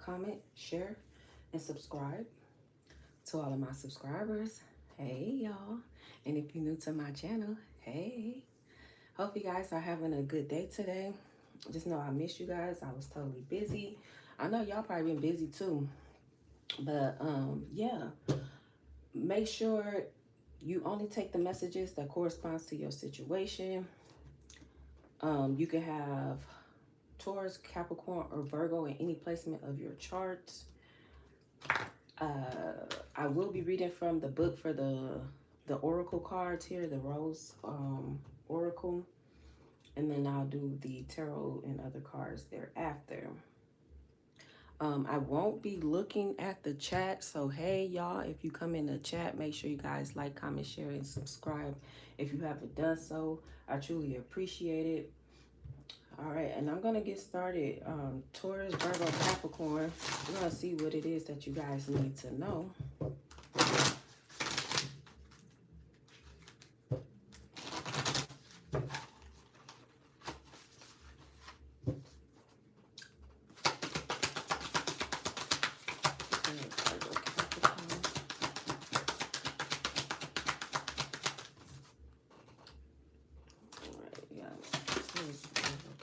comment, share, and subscribe. To all of my subscribers, hey y'all. And if you're new to my channel, hey. Hope you guys are having a good day today. Just know I miss you guys. I was totally busy. I know y'all probably been busy too. But yeah, make sure you only take the messages that corresponds to your situation. You can have Taurus, Capricorn, or Virgo in any placement of your charts. I will be reading from the book for the oracle cards here, the Rose Oracle, and then I'll do the tarot and other cards thereafter. I won't be looking at the chat, so hey y'all, if you come in the chat, make sure you guys like, comment, share, and subscribe if you haven't done so. I truly appreciate it. All right, and I'm gonna get started. Taurus, Virgo, Capricorn. We're gonna see what it is that you guys need to know.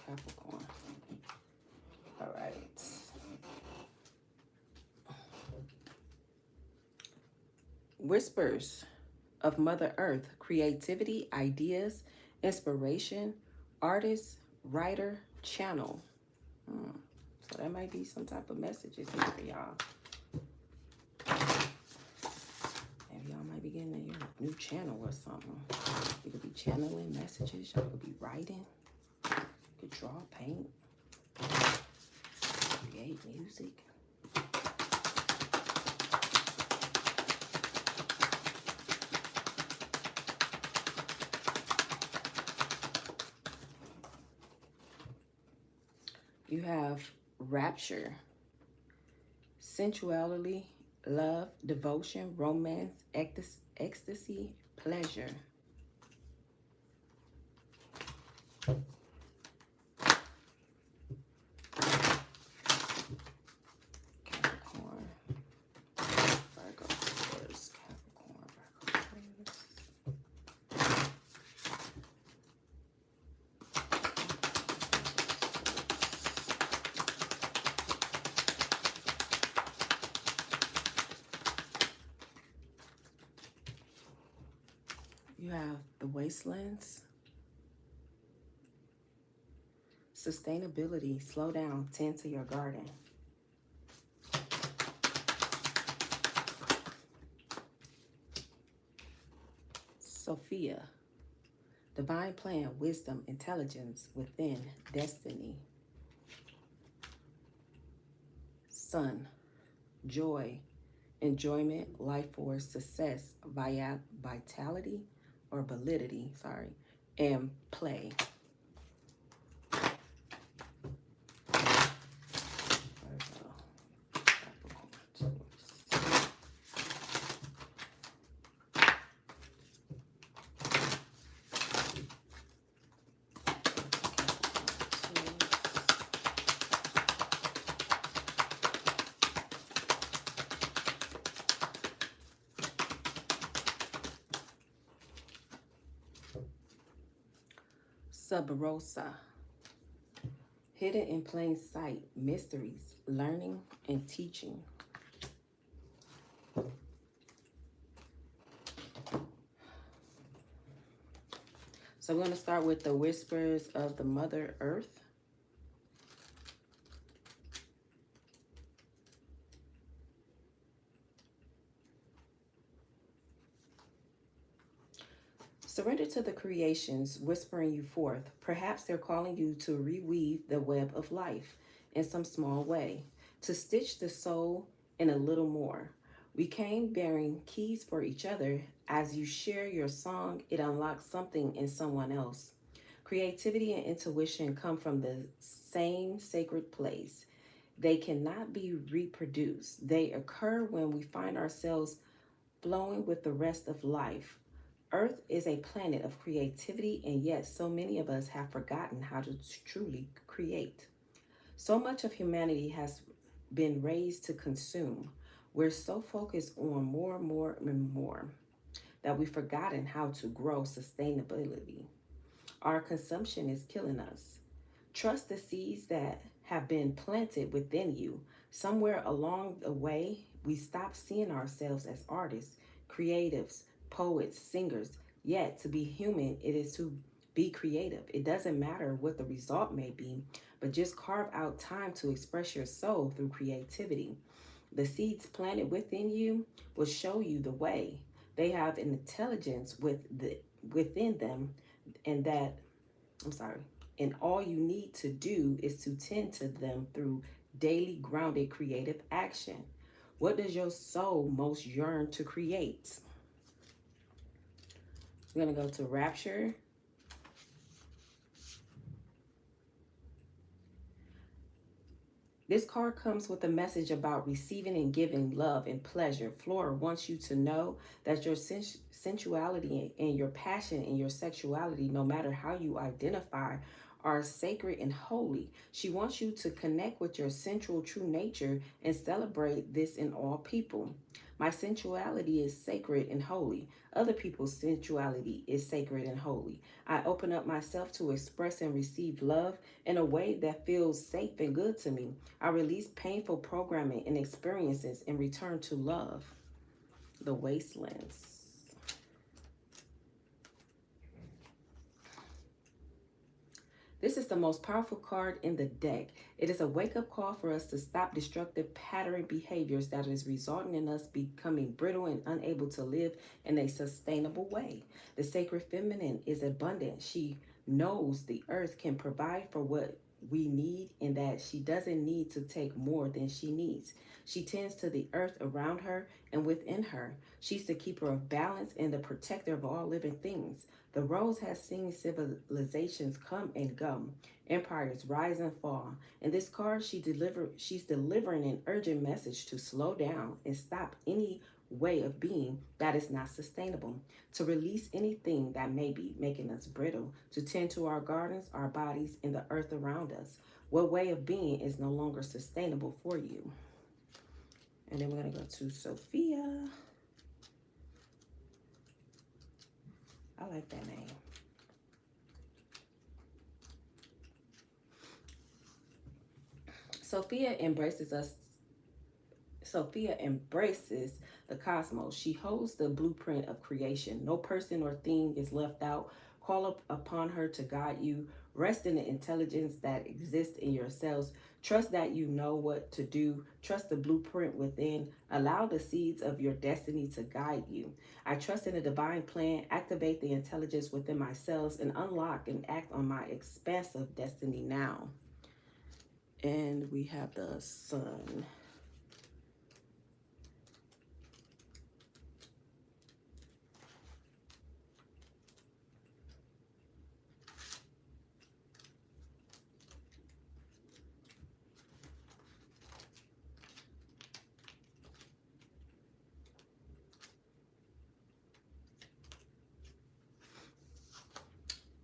Capricorn. All right. Whispers of Mother Earth, creativity, ideas, inspiration, artist, writer, channel. So that might be some type of messages here for y'all. Maybe y'all might be getting a new channel or something. You could be channeling messages. Y'all could be writing. You could draw, paint, create music. You have rapture, sensuality, love, devotion, romance, ecstasy, pleasure. Capricorn, Virgo, Taurus, Capricorn, Virgo, Taurus. You have the wastelands, sustainability, slow down, tend to your garden. Sophia, divine plan, wisdom, intelligence within, destiny. Sun, joy, enjoyment, life force, success, vitality, or validity, and play. Sub Rosa, hidden in plain sight, mysteries, learning, and teaching. So we're going to start with the whispers of the Mother Earth. Surrender to the creations whispering you forth. Perhaps they're calling you to reweave the web of life in some small way, to stitch the soul in a little more. We came bearing keys for each other. As you share your song, it unlocks something in someone else. Creativity and intuition come from the same sacred place. They cannot be reproduced. They occur when we find ourselves flowing with the rest of life. Earth is a planet of creativity, and yet so many of us have forgotten how to truly create. So much of humanity has been raised to consume. We're so focused on more, more, and more that we've forgotten how to grow sustainability. Our consumption is killing us. Trust the seeds that have been planted within you. Somewhere along the way, we stop seeing ourselves as artists, creatives, poets, singers. Yet, to be human, it is to be creative. It doesn't matter what the result may be, but just carve out time to express your soul through creativity. The seeds planted within you will show you the way. They have an intelligence within them, and that I'm sorry, and all you need to do is to tend to them through daily grounded creative action. What does your soul most yearn to create? We're going to go to Rapture. This card comes with a message about receiving and giving love and pleasure. Flora wants you to know that your sensuality and your passion and your sexuality, no matter how you identify, are sacred and holy. She wants you to connect with your central true nature and celebrate this in all people. My sensuality is sacred and holy. Other people's sensuality is sacred and holy. I open up myself to express and receive love in a way that feels safe and good to me. I release painful programming and experiences and return to love. The Wastelands. This is the most powerful card in the deck. It is a wake-up call for us to stop destructive pattern behaviors that is resulting in us becoming brittle and unable to live in a sustainable way. The sacred feminine is abundant. She knows the earth can provide for what we need and that she doesn't need to take more than she needs. She tends to the earth around her and within her. She's the keeper of balance and the protector of all living things. The rose has seen civilizations come and go, empires rise and fall. In this card, she's delivering an urgent message to slow down and stop any way of being that is not sustainable, to release anything that may be making us brittle, to tend to our gardens, our bodies, and the earth around us. What way of being is no longer sustainable for you? And then we're going to go to Sophia. I like that name. Sophia embraces the cosmos. She holds the blueprint of creation. No person or thing is left out. Call upon her to guide you. Rest in the intelligence that exists in yourselves. Trust that you know what to do. Trust the blueprint within. Allow the seeds of your destiny to guide you. I trust in the divine plan. Activate the intelligence within myself and unlock and act on my expansive destiny now. And we have the Sun.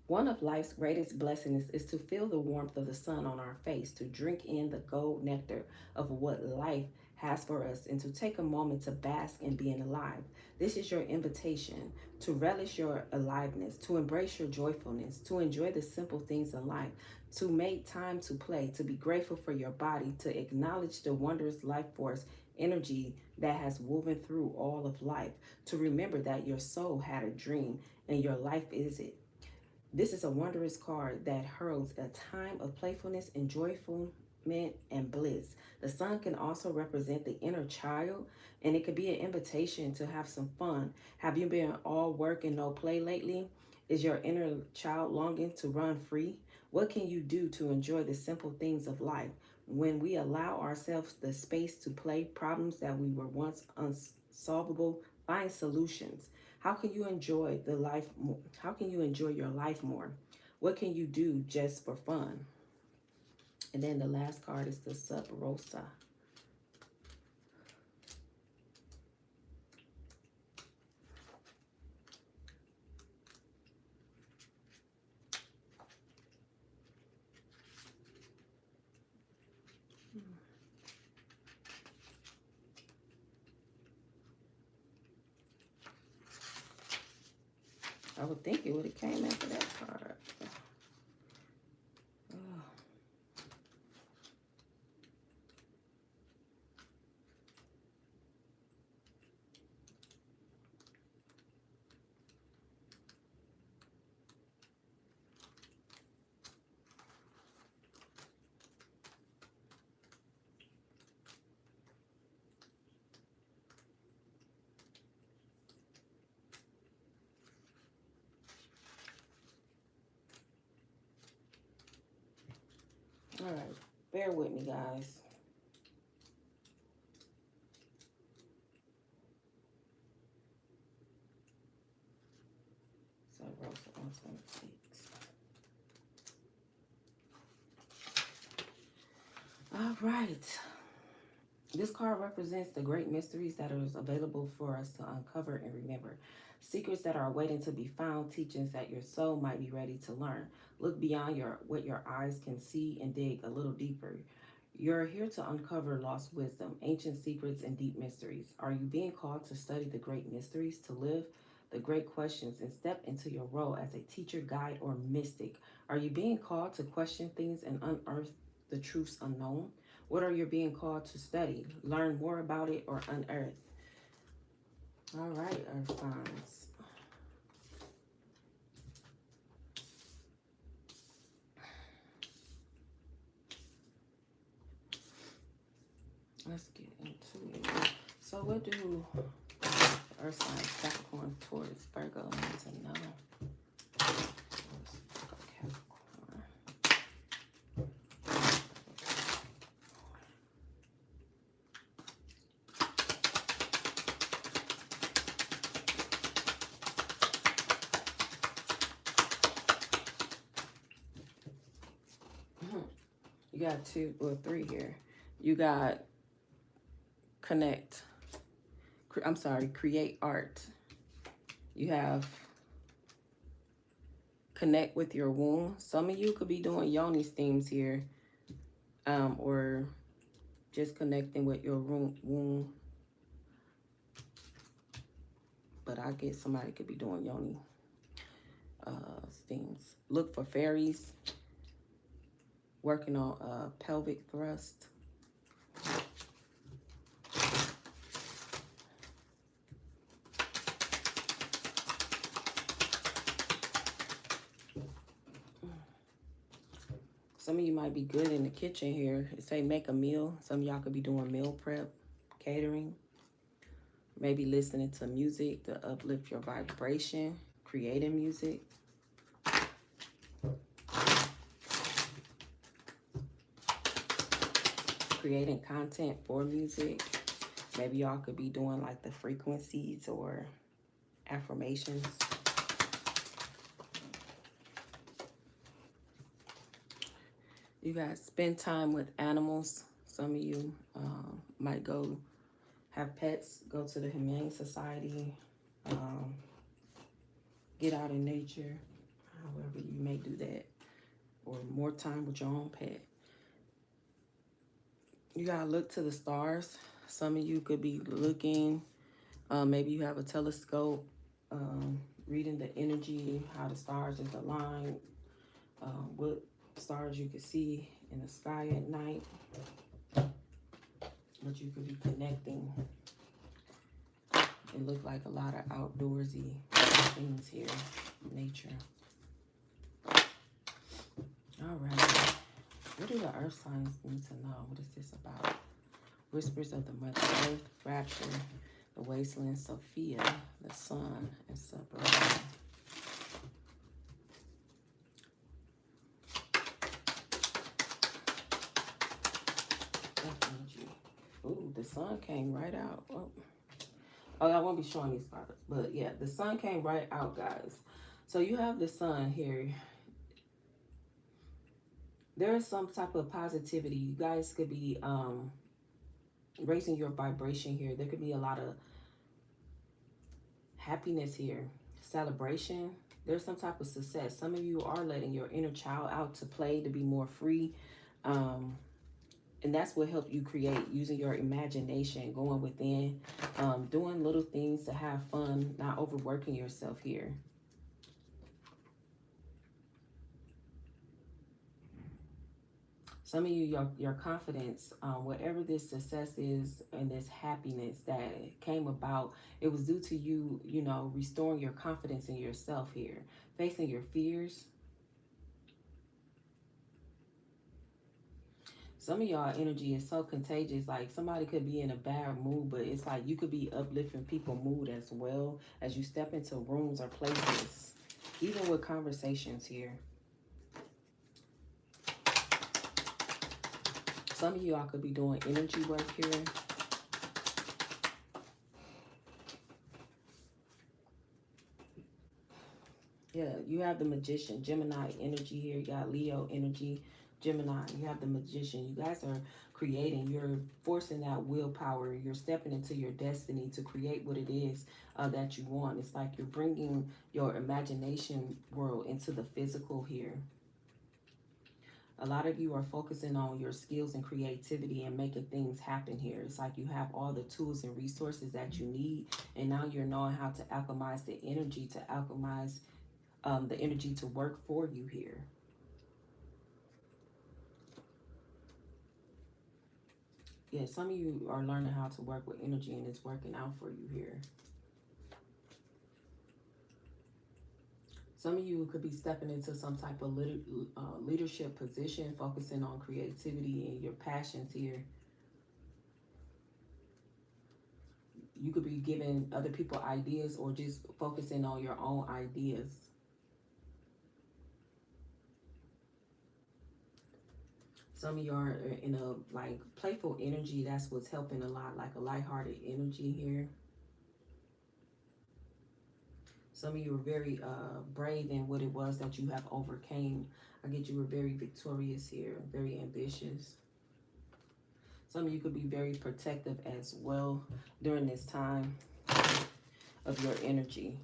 One of life's greatest blessings is to feel the warmth of the sun on our face, to drink in the gold nectar of what life has for us, and to take a moment to bask in being alive. This is your invitation to relish your aliveness, to embrace your joyfulness, to enjoy the simple things in life, to make time to play, to be grateful for your body, to acknowledge the wondrous life force energy that has woven through all of life, to remember that your soul had a dream and your life is it. This is a wondrous card that heralds a time of playfulness, enjoyment, and bliss. The sun can also represent the inner child, and it could be an invitation to have some fun. Have you been all work and no play lately? Is your inner child longing to run free? What can you do to enjoy the simple things of life? When we allow ourselves the space to play, problems that we were once unsolvable find solutions. How can you enjoy the life more? How can you enjoy your life more? What can you do just for fun? And then the last card is the Sub Rosa. I would think it would have came after that card. Oh. All right, bear with me, guys. So I wrote for 126. All right. This card represents the great mysteries that are available for us to uncover and remember. Secrets that are waiting to be found, teachings that your soul might be ready to learn. Look beyond what your eyes can see and dig a little deeper. You're here to uncover lost wisdom, ancient secrets, and deep mysteries. Are you being called to study the great mysteries, to live the great questions, and step into your role as a teacher, guide, or mystic? Are you being called to question things and unearth the truths unknown? What are you being called to study, learn more about it, or unearth? All right, Earth signs. Let's get into it. So what do Earth signs, Capricorn, Taurus, Virgo need to know? You got 2 or 3 here. You got create art. You have connect with your womb. Some of you could be doing yoni themes here, or just connecting with your womb. But I guess somebody could be doing yoni themes. Look for fairies. Working on pelvic thrust. Some of you might be good in the kitchen here. It say make a meal. Some of y'all could be doing meal prep, catering. Maybe listening to music to uplift your vibration, creating music. Creating content for music. Maybe y'all could be doing like the frequencies or affirmations. You guys spend time with animals. Some of you might go have pets, go to the Humane Society, get out in nature, however you may do that, or more time with your own pet. You gotta look to the stars. Some of you could be looking, maybe you have a telescope, reading the energy, how the stars is aligned, what stars you can see in the sky at night. But you could be connecting. It looked like a lot of outdoorsy things here, nature. All right. What do the earth signs need to know? What is this about? Whispers of the Mother Earth, Rapture, the Wasteland, Sophia, the Sun, and Separation. Ooh, the sun came right out. Oh, I won't be showing these products, but yeah, the sun came right out, guys. So you have the sun here. There is some type of positivity. You guys could be raising your vibration here. There could be a lot of happiness here, celebration. There's some type of success. Some of you are letting your inner child out to play, to be more free. And that's what helped you create, using your imagination, going within, doing little things to have fun, not overworking yourself here. Some of you, your confidence, whatever this success is and this happiness that came about, it was due to you, you know, restoring your confidence in yourself here, facing your fears. Some of y'all energy is so contagious. Like somebody could be in a bad mood, but it's like you could be uplifting people's mood as well as you step into rooms or places, even with conversations here. Some of y'all could be doing energy work here. Yeah, you have the Magician, Gemini energy here. You got Leo energy, Gemini. You have the Magician. You guys are creating. You're forcing that willpower. You're stepping into your destiny to create what it is that you want. It's like you're bringing your imagination world into the physical here. A lot of you are focusing on your skills and creativity and making things happen here. It's like you have all the tools and resources that you need, and now you're knowing how to alchemize the energy, to alchemize the energy to work for you here. Yeah, some of you are learning how to work with energy and it's working out for you here. Some of you could be stepping into some type of leadership position, focusing on creativity and your passions here. You could be giving other people ideas or just focusing on your own ideas. Some of you are in a like playful energy. That's what's helping a lot, like a lighthearted energy here. Some of you are very brave in what it was that you have overcame. I get you were very victorious here, very ambitious. Some of you could be very protective as well during this time of your energy.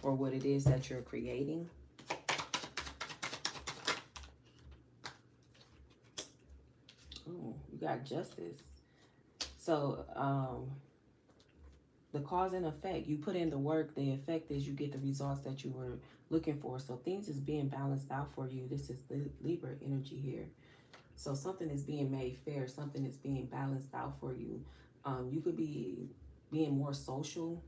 Or what it is that you're creating. Oh, you got justice. So, the cause and effect, you put in the work, the effect is you get the results that you were looking for. So things is being balanced out for you. This is the Libra energy here. So something is being made fair. Something is being balanced out for you. You could be being more social.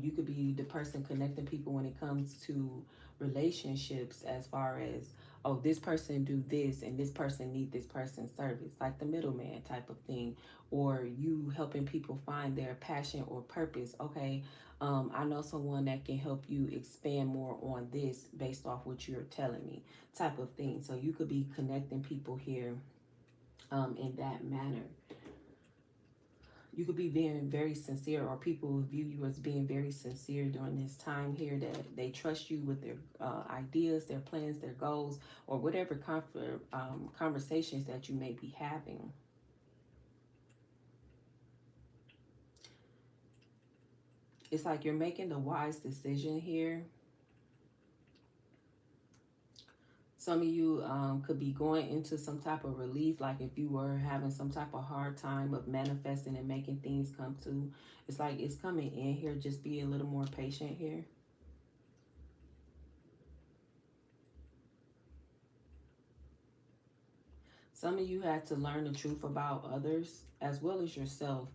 You could be the person connecting people when it comes to relationships, as far as, oh, this person do this and this person need this person's service, like the middleman type of thing. Or you helping people find their passion or purpose. Okay, I know someone that can help you expand more on this based off what you're telling me, type of thing. So you could be connecting people here in that manner. You could be being very sincere, or people view you as being very sincere during this time here, that they trust you with their ideas, their plans, their goals, or whatever conversations that you may be having. It's like you're making the wise decision here. Some of you could be going into some type of relief, like if you were having some type of hard time of manifesting and making things come to. It's like it's coming in here. Just be a little more patient here. Some of you had to learn the truth about others as well as yourself.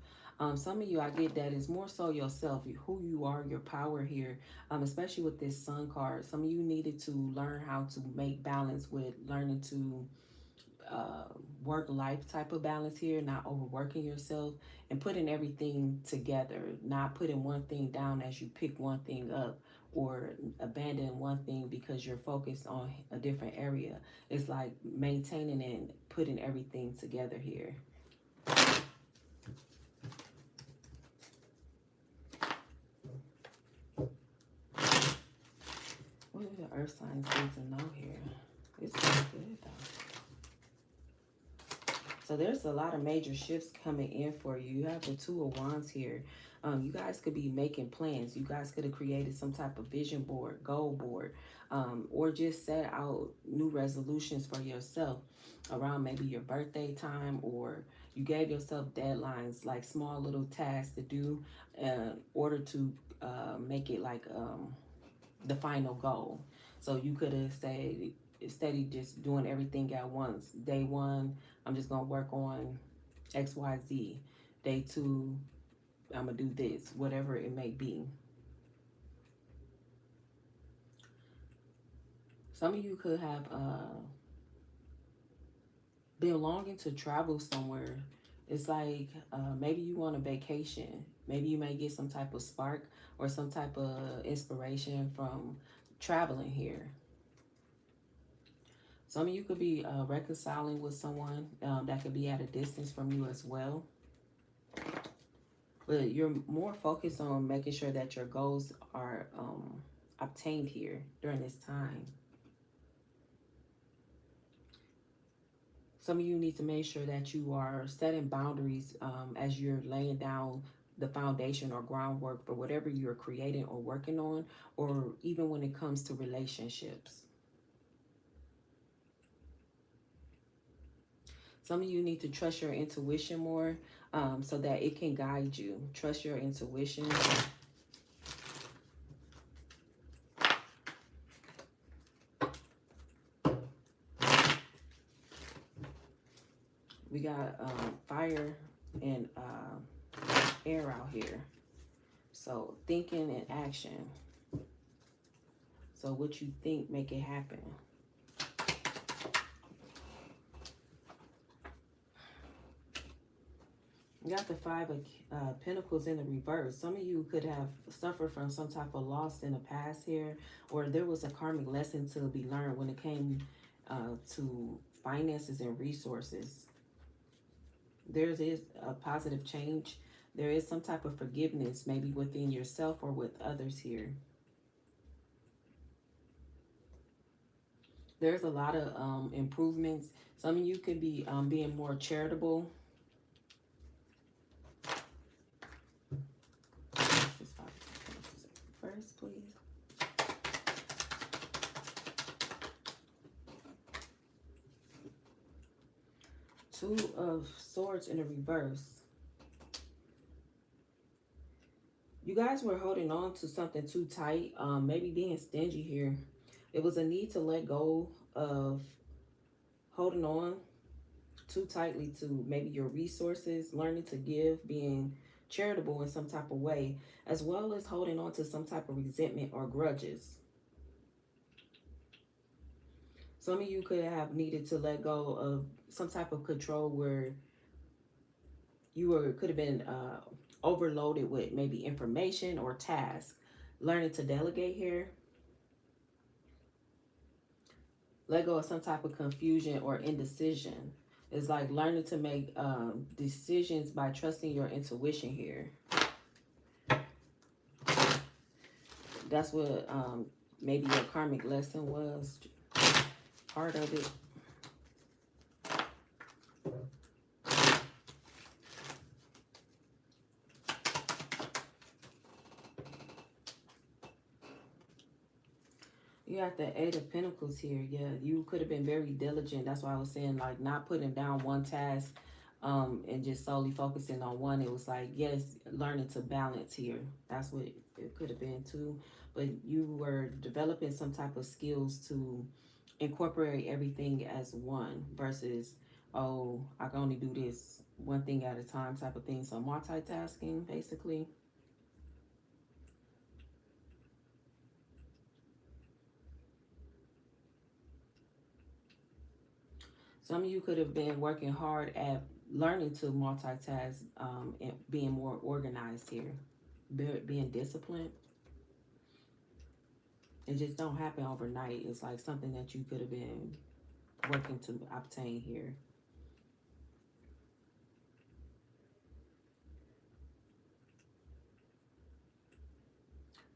Some of you, I get that, is more so yourself, who you are, your power here, especially with this Sun card. Some of you needed to learn how to make balance with learning to work-life type of balance here, not overworking yourself and putting everything together, not putting one thing down as you pick one thing up, or abandon one thing because you're focused on a different area. It's like maintaining and putting everything together here. What do the earth signs need to know here? It's pretty good though. So there's a lot of major shifts coming in for you. You have the Two of Wands here. You guys could be making plans. You guys could have created some type of vision board, goal board, or just set out new resolutions for yourself around maybe your birthday time, or you gave yourself deadlines, like small little tasks to do in order to make it like the final goal. So you could have said, instead of just doing everything at once, day one, I'm just going to work on XYZ. Day two, I'm going to do this, whatever it may be. Some of you could have been longing to travel somewhere. It's like maybe you want a vacation. Maybe you may get some type of spark or some type of inspiration from traveling here. Some of you could be reconciling with someone that could be at a distance from you as well. But you're more focused on making sure that your goals are obtained here during this time. Some of you need to make sure that you are setting boundaries as you're laying down the foundation or groundwork for whatever you're creating or working on, or even when it comes to relationships. Some of you need to trust your intuition more so that it can guide you. Trust your intuition. We got fire and air out here. So thinking and action. So what you think, make it happen. You got the Five of Pentacles in the reverse. Some of you could have suffered from some type of loss in the past here, or there was a karmic lesson to be learned when it came to finances and resources. There is a positive change. There is some type of forgiveness, maybe within yourself or with others here. There's a lot of improvements. Some of you could be being more charitable. First, please. Two of Swords in the reverse. You guys were holding on to something too tight, maybe being stingy here. It was a need to let go of holding on too tightly to maybe your resources, learning to give, being charitable in some type of way, as well as holding on to some type of resentment or grudges. Some of you could have needed to let go of some type of control where you could have been overloaded with maybe information or tasks. Learning to delegate here. Let go of some type of confusion or indecision. It's like learning to make decisions by trusting your intuition here. That's what maybe your karmic lesson was, part of it. You got the Eight of Pentacles here. Yeah, you could have been very diligent. That's why I was saying, like, not putting down one task and just solely focusing on one. It was like, yes, learning to balance here. That's what it could have been too. But you were developing some type of skills to incorporate everything as one versus, oh, I can only do this one thing at a time type of thing. So multitasking, basically. Some of you could have been working hard at learning to multitask and being more organized here, being disciplined. It just don't happen overnight. It's like something that you could have been working to obtain here.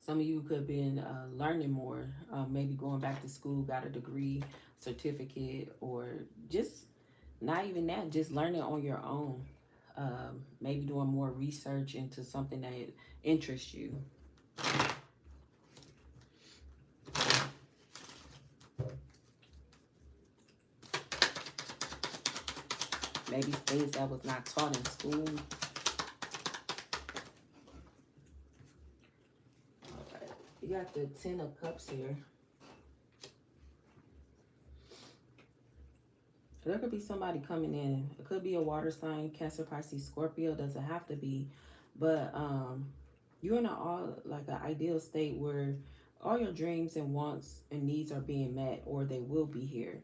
Some of you could have been learning more, maybe going back to school, got a degree, certificate, or just not even that, just learning on your own. Maybe doing more research into something that interests you. Maybe things that was not taught in school. You got the Ten of Cups here. There could be somebody coming in. It could be a water sign, Cancer, Pisces, Scorpio. Doesn't have to be, but you're in an ideal state where all your dreams and wants and needs are being met, or they will be here.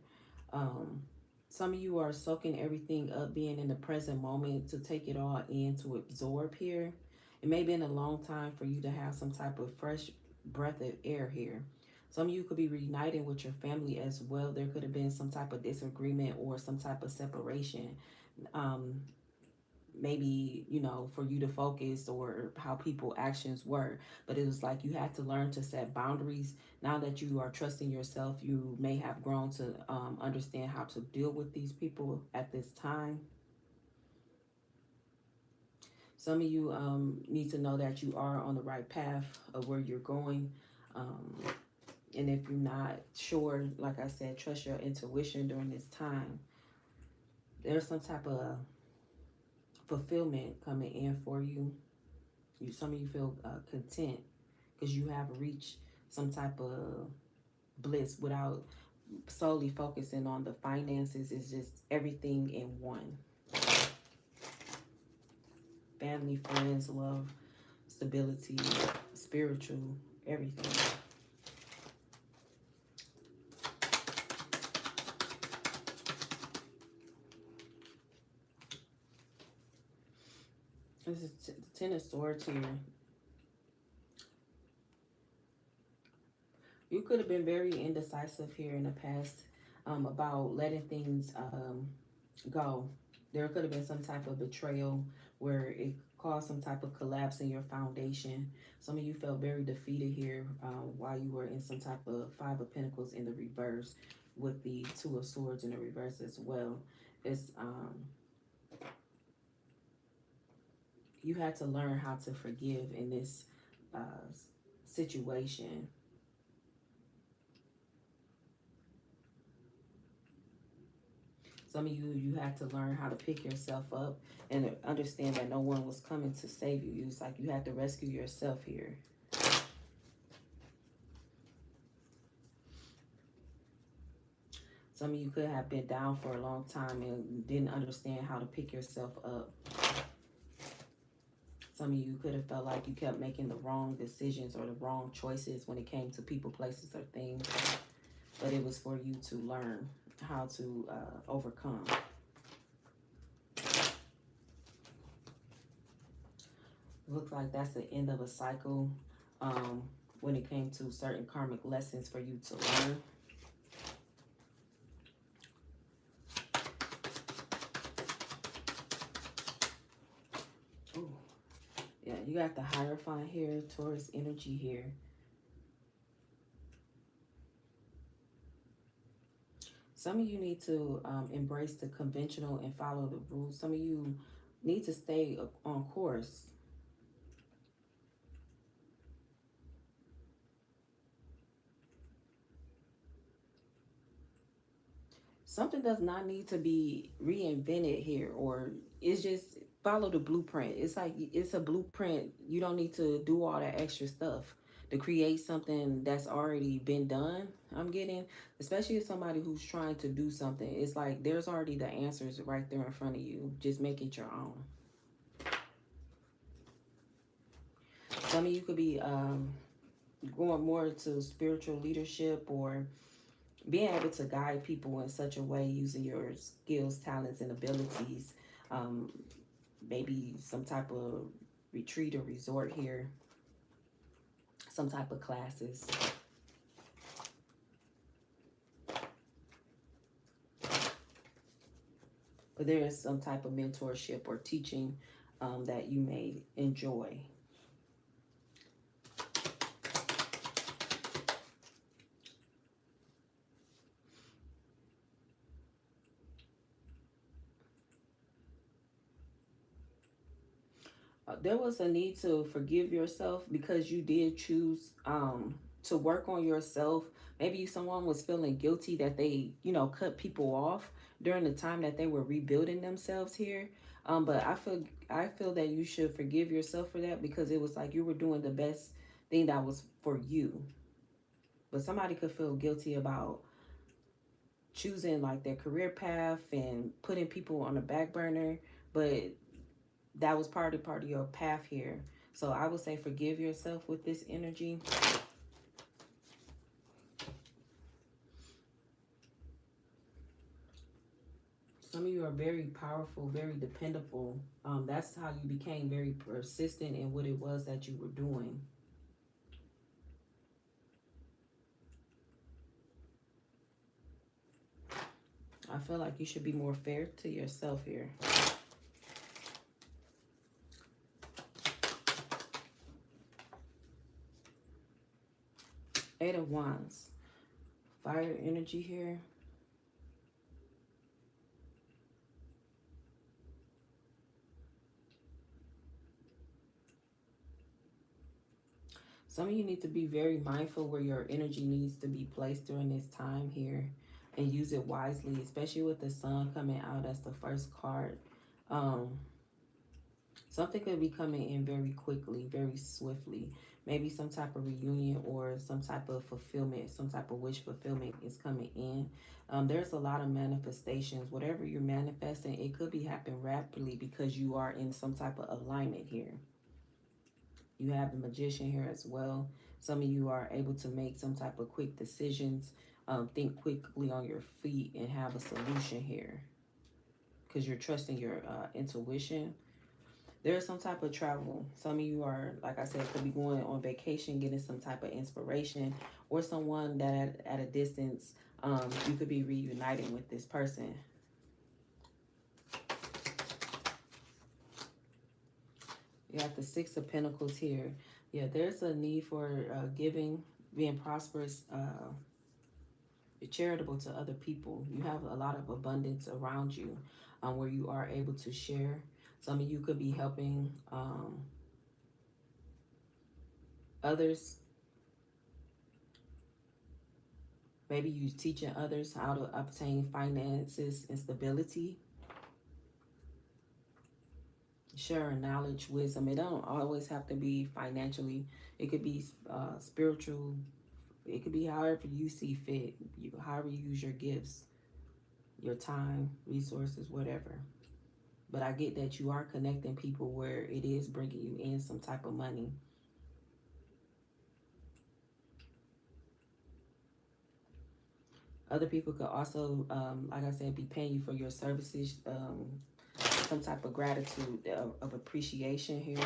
Um, some of you are soaking everything up, being in the present moment to take it all in, to absorb here. It may be in a long time for you to have some type of fresh breath of air here. Some of you could be reuniting with your family as well. There could have been some type of disagreement or some type of separation. Um, Maybe, for you to focus or how people actions were, but it was like you had to learn to set boundaries. Now that you are trusting yourself, you may have grown to understand how to deal with these people at this time. Some of you need to know that you are on the right path of where you're going. um, and if you're not sure, like I said, trust your intuition during this time. There's some type of fulfillment coming in for you. Some of you feel content because you have reached some type of bliss without solely focusing on the finances. It's just everything in one. Family, friends, love, stability, spiritual, everything. This is the Ten of Swords here. You could have been very indecisive here in the past about letting things go. There could have been some type of betrayal where it caused some type of collapse in your foundation. Some of you felt very defeated here while you were in some type of Five of Pentacles in the reverse, with the Two of Swords in the reverse as well. It's you had to learn how to forgive in this situation. Some of you had to learn how to pick yourself up and understand that no one was coming to save you. It's like you had to rescue yourself here. Some of you could have been down for a long time and didn't understand how to pick yourself up. Some of you could have felt like you kept making the wrong decisions or the wrong choices when it came to people, places, or things. But it was for you to learn how to overcome. Looks like that's the end of a cycle when it came to certain karmic lessons for you to learn. Ooh. Yeah, you got the Hierophant here, Taurus energy here. Some of you need to embrace the conventional and follow the rules. Some of you need to stay on course. Something does not need to be reinvented here, or it's just follow the blueprint. It's like it's a blueprint. You don't need to do all that extra stuff to create something that's already been done. I'm getting, especially as somebody who's trying to do something, it's like there's already the answers right there in front of you. Just make it your own. Some of you could be going more to spiritual leadership or being able to guide people in such a way using your skills, talents, and abilities. Um, Maybe some type of retreat or resort here, some type of classes. But there is some type of mentorship or teaching that you may enjoy. There was a need to forgive yourself because you did choose to work on yourself. Maybe someone was feeling guilty that they, cut people off during the time that they were rebuilding themselves here. But I feel that you should forgive yourself for that because it was like you were doing the best thing that was for you. But somebody could feel guilty about choosing like their career path and putting people on the back burner, but that was part of your path here. So I would say forgive yourself with this energy. Some of you are very powerful, very dependable. That's how you became very persistent in what it was that you were doing. I feel like you should be more fair to yourself here. Eight of Wands. Fire energy here. Some of you need to be very mindful where your energy needs to be placed during this time here and use it wisely, especially with the sun coming out as the first card. Um, Something could be coming in very quickly, very swiftly. Maybe some type of reunion or some type of fulfillment, some type of wish fulfillment is coming in. There's a lot of manifestations. Whatever you're manifesting, it could be happening rapidly because you are in some type of alignment here. You have the Magician here as well. Some of you are able to make some type of quick decisions, think quickly on your feet and have a solution here because you're trusting your intuition. There's some type of travel. Some of you are, like I said, could be going on vacation, getting some type of inspiration, or someone that at a distance, you could be reuniting with this person. You have the Six of Pentacles here. Yeah, there's a need for giving, being prosperous, charitable to other people. You have a lot of abundance around you where you are able to share. Some of you could be helping others. Maybe you teaching others how to obtain finances and stability. Sharing knowledge, wisdom. It don't always have to be financially. It could be spiritual. It could be however you see fit. However you use your gifts, your time, resources, whatever. But I get that you are connecting people where it is bringing you in some type of money. Other people could also, like I said, be paying you for your services. Some type of gratitude of appreciation here.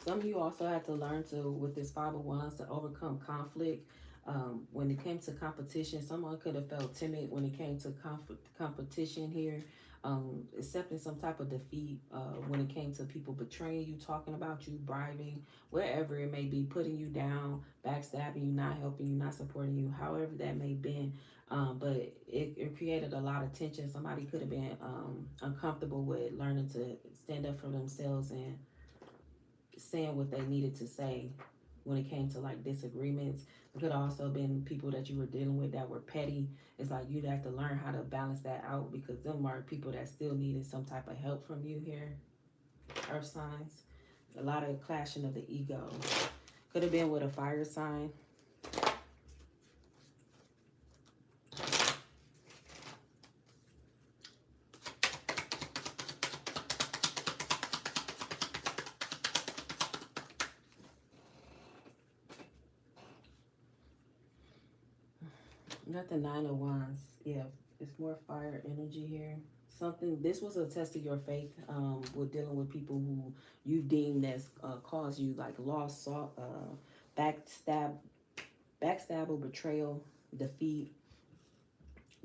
Some of you also had to learn to, with this Five of Wands, to overcome conflict. When it came to competition, someone could have felt timid when it came to competition here. Accepting some type of defeat when it came to people betraying you, talking about you, bribing, wherever it may be, putting you down, backstabbing you, not helping you, not supporting you, however that may have been. But it created a lot of tension. Somebody could have been uncomfortable with learning to stand up for themselves and saying what they needed to say when it came to like disagreements. It could also been people that you were dealing with that were petty. It's like you'd have to learn how to balance that out because them are people that still needed some type of help from you here. Earth signs. A lot of clashing of the ego. Could have been with a fire sign. Not the Nine of Wands. Yeah, it's more fire energy here. Something, this was a test of your faith with dealing with people who you deemed as caused you like loss, backstab, backstab, betrayal, defeat,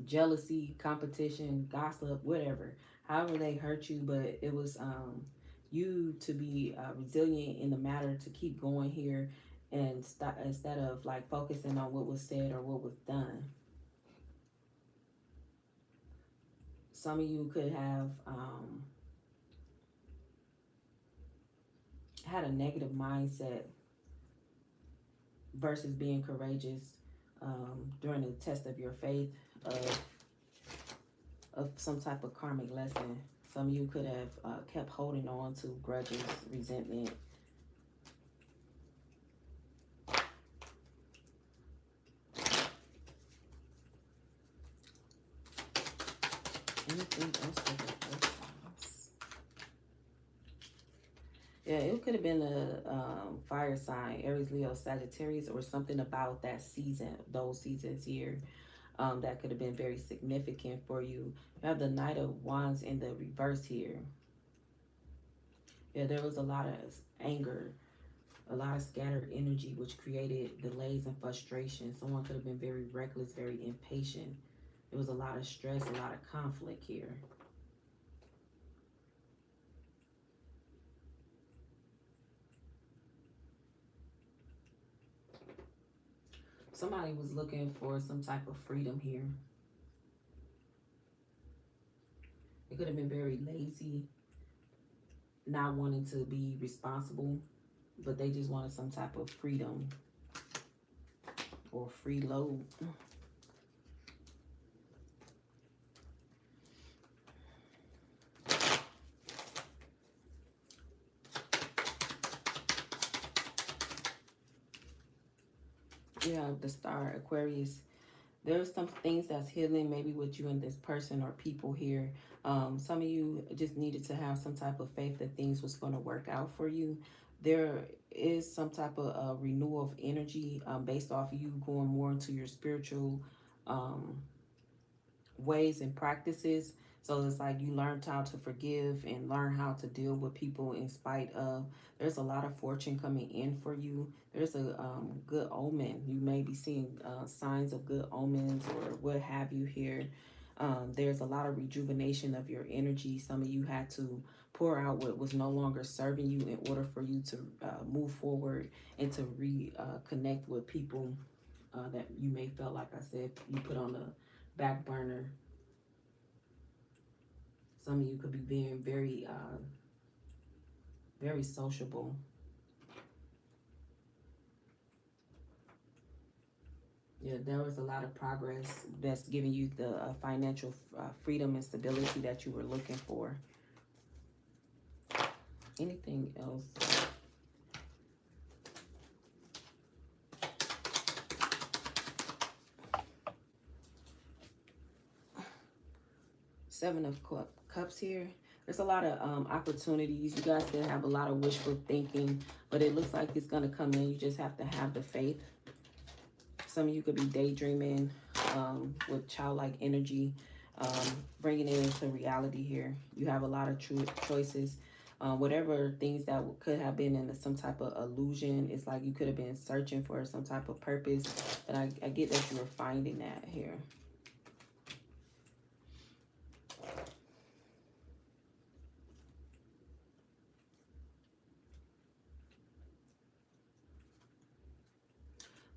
jealousy, competition, gossip, whatever. However they hurt you, but it was you to be resilient in the matter to keep going here and instead of like focusing on what was said or what was done. Some of you could have had a negative mindset versus being courageous during the test of your faith of some type of karmic lesson. Some of you could have kept holding on to grudges, resentment. Anything else for the earth signs? Yeah, it could have been a fire sign, Aries, Leo, Sagittarius, or something about that season, those seasons here. That could have been very significant for you. You have the Knight of Wands in the reverse here. Yeah, there was a lot of anger, a lot of scattered energy, which created delays and frustration. Someone could have been very reckless, very impatient. There was a lot of stress, a lot of conflict here. Somebody was looking for some type of freedom here. It could have been very lazy, not wanting to be responsible, but they just wanted some type of freedom or free load. Yeah, the Star, Aquarius. There's some things that's healing maybe with you and this person or people here. Some of you just needed to have some type of faith that things was going to work out for you. There is some type of renewal of energy based off of you going more into your spiritual ways and practices. So it's like you learned how to forgive and learn how to deal with people in spite of. There's a lot of fortune coming in for you. There's a good omen. You may be seeing signs of good omens or what have you here. There's a lot of rejuvenation of your energy. Some of you had to pour out what was no longer serving you in order for you to move forward and to reconnect with people that you may feel, like I said, you put on the back burner. Some of you could be being very, very sociable. Yeah, there was a lot of progress that's giving you the financial freedom and stability that you were looking for. Anything else? Seven of Cups here. There's a lot of opportunities. You guys can have a lot of wishful thinking, but it looks like it's going to come in. You just have to have the faith. Some of you could be daydreaming with childlike energy, bringing it into reality here. You have a lot of choices. Whatever things that could have been in some type of illusion, it's like you could have been searching for some type of purpose. But I get that you were finding that here.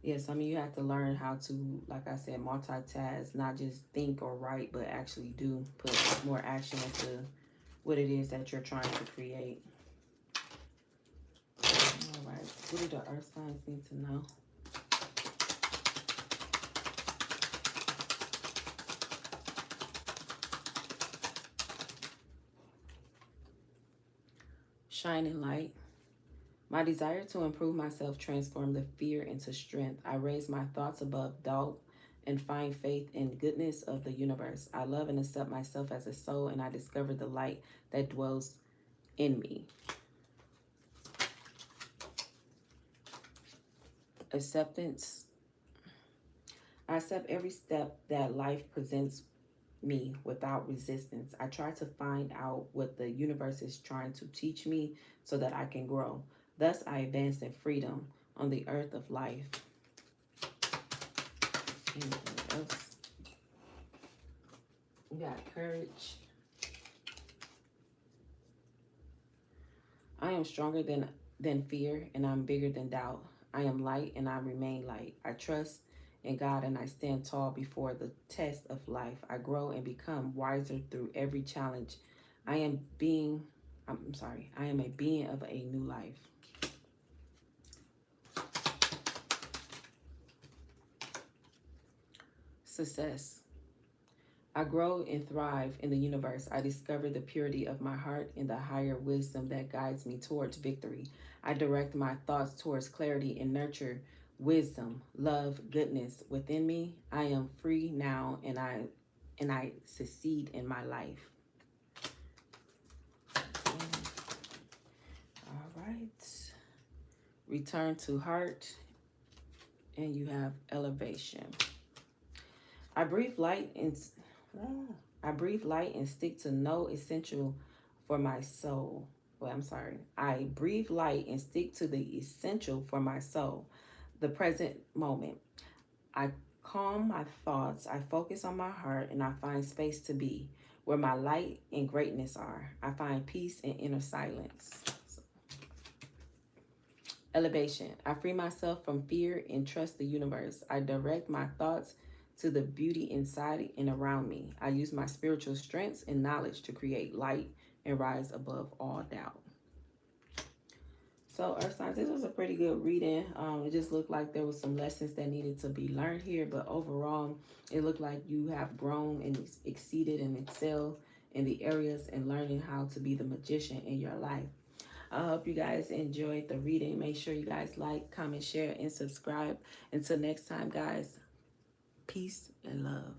Yeah, some of you have to learn how to, like I said, multitask, not just think or write, but actually do, put more action into what it is that you're trying to create. All right, what do the earth signs need to know? Shining light. My desire to improve myself transformed the fear into strength. I raise my thoughts above doubt and find faith in goodness of the universe. I love and accept myself as a soul, and I discover the light that dwells in me. Acceptance. I accept every step that life presents me without resistance. I try to find out what the universe is trying to teach me so that I can grow. Thus, I advance in freedom on the earth of life. Anything else? We got courage. I am stronger than fear, and I'm bigger than doubt. I am light, and I remain light. I trust in God, and I stand tall before the test of life. I grow and become wiser through every challenge. I am a being of a new life. Success. I grow and thrive in the universe. I discover the purity of my heart and the higher wisdom that guides me towards victory. I direct my thoughts towards clarity and nurture wisdom, love, goodness within me. I am free now and I succeed in my life. All right. Return to heart, and you have elevation. I breathe light and stick to no essential for my soul. Well, I'm sorry. I breathe light and stick to the essential for my soul, the present moment. I calm my thoughts, I focus on my heart, and I find space to be where my light and greatness are. I find peace and inner silence. Elevation. I free myself from fear and trust the universe. I direct my thoughts to the beauty inside and around me. I use my spiritual strengths and knowledge to create light and rise above all doubt. So, Earth signs, this was a pretty good reading. It just looked like there was some lessons that needed to be learned here, but overall, it looked like you have grown and exceeded and excelled in the areas and learning how to be the magician in your life. I hope you guys enjoyed the reading. Make sure you guys like, comment, share, and subscribe. Until next time, guys, peace and love.